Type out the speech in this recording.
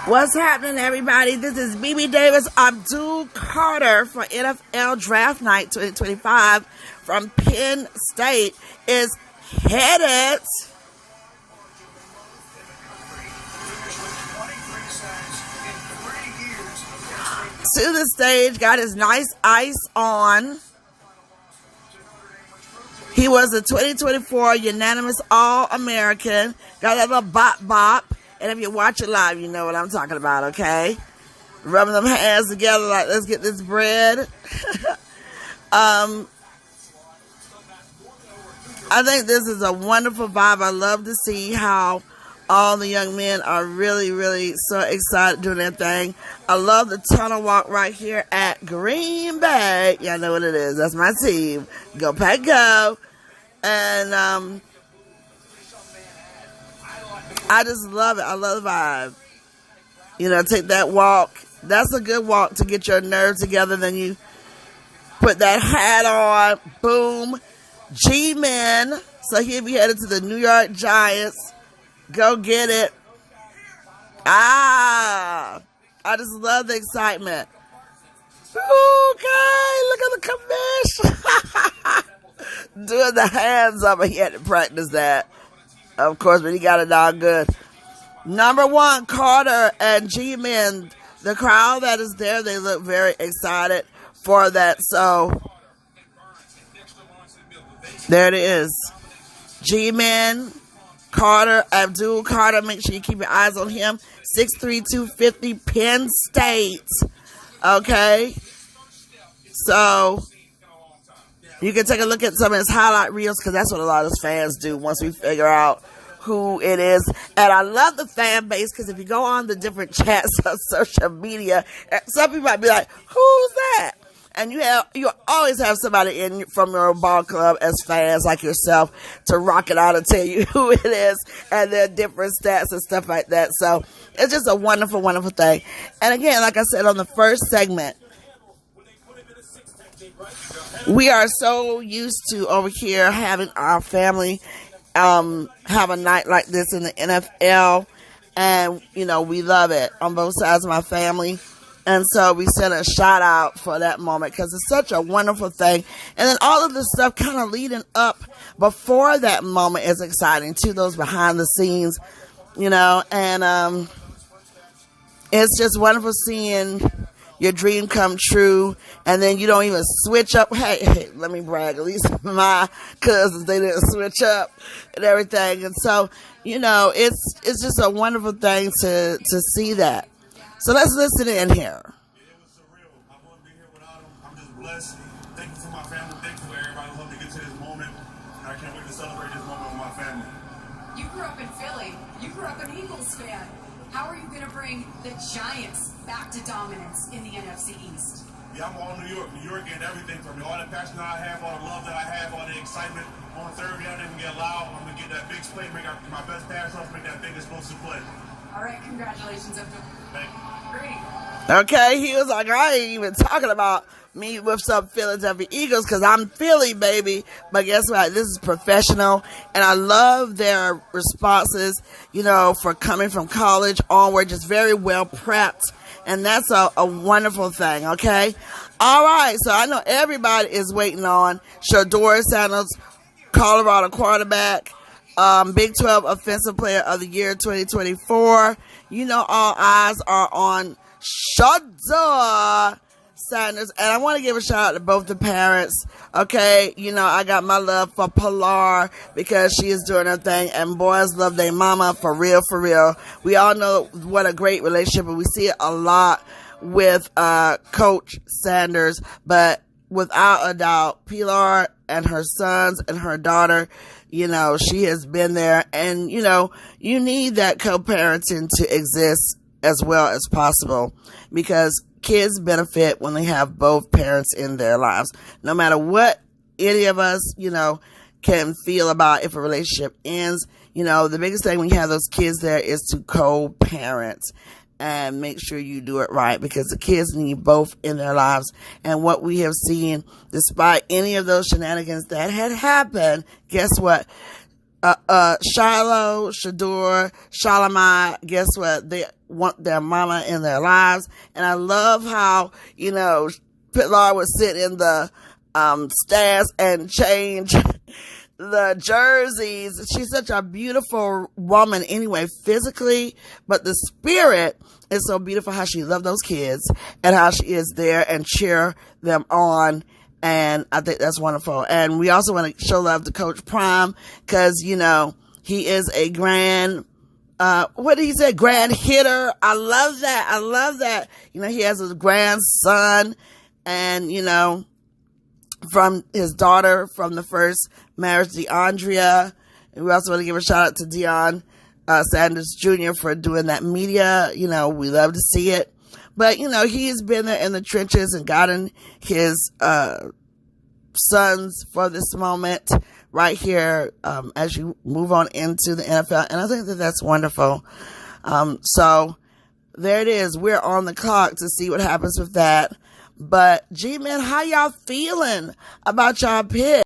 What's happening, everybody? This is BB Davis Abdul Carter for NFL Draft Night 2025 from Penn State is headed to the stage. Got his nice ice on. He was a 2024 unanimous All-American. Got that little bop. And if you watch it live, you know what I'm talking about, okay? Rubbing them hands together like, let's get this bread. I think this is a wonderful vibe. I love to see how all the young men are really, really so excited doing their thing. I love the tunnel walk right here at Green Bay. Y'all know what it is. That's my team. Go Pack Go. And I just love it. I love the vibe. You know, take that walk. That's a good walk to get your nerves together. Then you put that hat on. Boom. G-Men. So he'll be headed to the New York Giants. Go get it. I just love the excitement. Okay, look at the commish. Doing the hands up. He had to practice that. Of course, but he got it all good. Number one, Carter and G-Men. The crowd that is there, they look very excited for that. So, there it is. G-Men, Carter, Abdul Carter. Make sure you keep your eyes on him. 6'3", 250, Penn State. Okay? So, you can take a look at some of his highlight reels because that's what a lot of his fans do once we figure out who it is. And I love the fan base because if you go on the different chats of social media, some people might be like, who's that? And you always have somebody in from your ball club as fans like yourself to rock it out and tell you who it is and their different stats and stuff like that. So it's just a wonderful, wonderful thing. And again, like I said on the first segment, we are so used to over here having our family have a night like this in the NFL, and you know we love it on both sides of my family, and so we sent a shout out for that moment because it's such a wonderful thing. And then all of the stuff kind of leading up before that moment is exciting too, those behind the scenes, you know, and it's just wonderful seeing your dream come true, and then you don't even switch up. Hey, let me brag. At least my cousins, they didn't switch up and everything. And so, you know, it's just a wonderful thing to see that. So let's listen in here. It was surreal. I wouldn't be here without him. I'm just blessed. Thankful for my family. Thankful for everybody who helped me get to this moment. And I can't wait to celebrate this moment with my family. You grew up in Philly. You grew up an Eagles fan. How are you going to bring the Giants back to dominance in the NFC East? Yeah, I'm all New York. New York getting everything from me. All the passion that I have, all the love that I have, all the excitement. On Thursday, I didn't get loud. I'm going to get that big play, make my best pass off, make that big explosive play. All right, congratulations, Abdul. Thank you. Great. Okay, he was like, I ain't even talking about me with some Philadelphia Eagles because I'm Philly, baby. But guess what? This is professional, and I love their responses, you know, for coming from college onward, just very well prepped, and that's a wonderful thing, okay? All right, so I know everybody is waiting on Shedeur Sanders, Colorado quarterback, Big 12 Offensive Player of the Year 2024. You know, all eyes are on Shedeur Sanders, and I want to give a shout out to both the parents. Okay, you know, I got my love for Pilar because she is doing her thing, and boys love their mama for real, for real. We all know what a great relationship, and we see it a lot with Coach Sanders, but without a doubt, Pilar and her sons and her daughter, you know, she has been there, and you know, you need that co-parenting to exist as well as possible because kids benefit when they have both parents in their lives. No matter what any of us, you know, can feel about if a relationship ends, you know, the biggest thing when you have those kids there is to co-parent and make sure you do it right because the kids need both in their lives. And what we have seen, despite any of those shenanigans that had happened, guess what? Shiloh, Shador, Shalimar, guess what? They want their mama in their lives. And I love how, Pitlar would sit in the stands and change the jerseys. She's such a beautiful woman anyway, physically, but the spirit is so beautiful, how she loved those kids and how she is there and cheer them on. And I think that's wonderful. And we also want to show love to Coach Prime because, he is a grand, what did he say? Grand hitter. I love that. I love that. He has a grandson and, from his daughter from the first marriage, DeAndrea. And we also want to give a shout out to Deion Sanders Jr. for doing that media. We love to see it. But, he's been there in the trenches and gotten his sons for this moment right here as you move on into the NFL. And I think that that's wonderful. So there it is. We're on the clock to see what happens with that. But, G-Men, how y'all feeling about y'all pick?